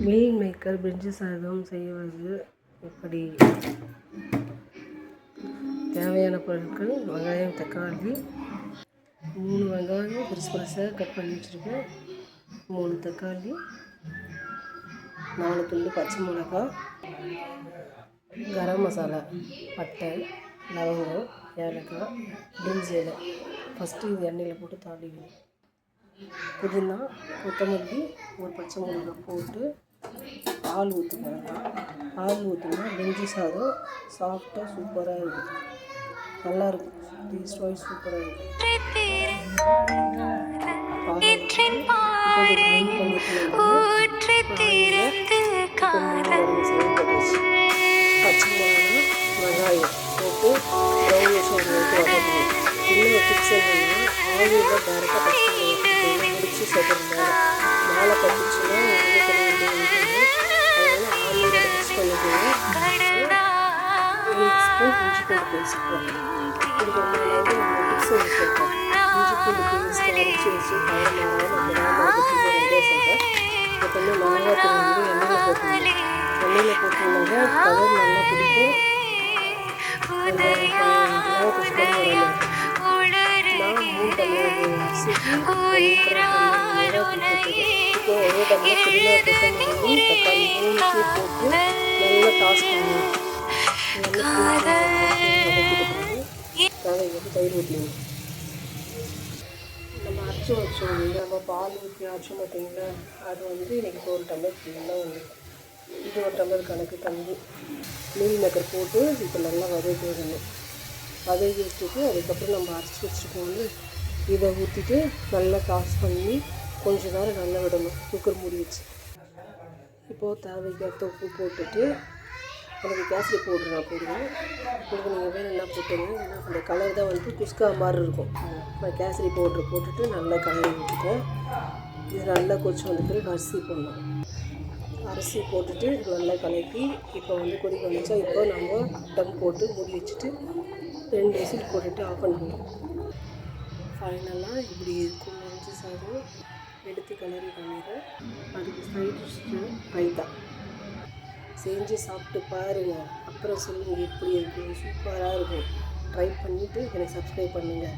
Meal maker பிரிஞ்சி சாதம் செய்வது எப்படி? தேவையான பொருட்கள்: வெங்காயம், தக்காளி, 3 வெங்காயம் பெருசாக கட் பண்ணி வச்சுருக்கேன், 3 தக்காளி, 4 துண்டு பச்சை மிளகாய், கரம் மசாலா, பட்டை, லவங்கம், ஏலக்காய், பிரிஞ்சி இலை. ஃபஸ்ட்டு இது எண்ணெயில் போட்டு தாளிக்கணும். புதினா, கொத்தமல்லி, ஒரு பச்சை மிளகாய் போட்டு பால் ஊற்றுவேன். பால் ஊற்றினா பிரிஞ்சி சாதம் சாஃப்டாக சூப்பராக இருக்கும், நல்லாயிருக்கும், டேஸ்ட் வைஸ் சூப்பராக இருக்கும். பச்சை மிளகாய், வெங்காயம் போட்டு ப்ரௌனிஷ் வரைக்கும் வதக்கணும். இன்னும் டிப்ஸ் என்னென்னா, ஆவியில் டேரெக்டாக பச்சை மிளகாய் முடிச்சு சேர்த்துருந்தாங்க. மேலே பட்டுச்சுன்னா அதனால் ஆவியில் மிக்ஸ் பண்ணிக்கணும். 1 ஸ்பூன் இஞ்சி பூண்டு பேஸ்ட் போட்டேன். இதுக்கு மேலே வந்து நம்ம டிப்ஸ் ஒன்று சொல்கிறோம். இஞ்சி பூண்டு பேஸ்ட் அரைச்சி வச்சு கலர் மாறாமல் சொல்லிட்டேன். எப்பவுமே மிளகாத்தூள் வந்து எண்ணெயில் போட்டுருந்தேன். எண்ணெயில் போட்டுருந்தாங்க கலர் நல்லா பிடிக்கும். நான் 3 டம்ளர் அரிசிக்கு 1 இப்போ 1 டம்ளர் புதினா, கொத்தமல்லி, தக்காளி 3 போட்டு நல்லா டாஸ் பண்ணுவேன். தேவைக்கு தயிர் ஊற்றிங்க. நம்ம அரைச்சி வச்சோம் இல்லையா, நம்ம பால் ஊற்றி அரைச்சோம் பார்த்தீங்களா, அது வந்து எனக்கு 1 டம்ளர் ஃபுல்லாக வந்து இது 1 டம்ளர் கணக்கு தண்ணி மீல் மேக்கர் போட்டு இப்போ நல்லா வதக்கி விடணும். வதக்கி வச்சுட்டு அதுக்கப்புறம் நம்ம அரைச்சி வச்சுருக்கோம்ல, இதை ஊற்றிட்டு நல்லா டாஸ் பண்ணி கொஞ்சம் நேரம் நல்லா விடணும். குக்கர் மூடி வச்சு இப்போது தேவைக்கேற்ற உப்பு போட்டுட்டு எனக்கு கேசரி பவுடர் நான் போடுவேன். உங்களுக்கு நீங்கள் வேணும்னா போட்டுங்க. ஏன்னா அந்த கலர் தான் வந்து குஸ்கா மாதிரி இருக்கும். நான் கேசரி பவுட்ரு போட்டுட்டு நல்லா கலரி விட்டுட்டேன். இது நல்லா கொதிச்சு வந்த பிறகு அரிசி போடணும். அரிசி போட்டுட்டு நல்லா கலக்கி இப்போ வந்து கொதிக்க வந்துச்சா, இப்போ நம்ம டம் போட்டு மூடி வச்சுட்டு 2 விசில் போட்டுட்டு ஆஃப் பண்ணிக்கணும். ஃபைனலாக இப்படி இருக்கும் பிரிஞ்சி சாதம். எடுத்து கலரி காமிக்கிறேன். அதுக்கு சைட் டிஷ்ஷு ரைத்தா. செஞ்சு சாப்பிட்டு பாருங்கள், அப்புறம் சொல்லுங்கள் எப்படி இருக்குது. சூப்பராக இருக்கும். ட்ரை பண்ணிவிட்டு எனக்கு சப்ஸ்கிரைப் பண்ணுங்கள்.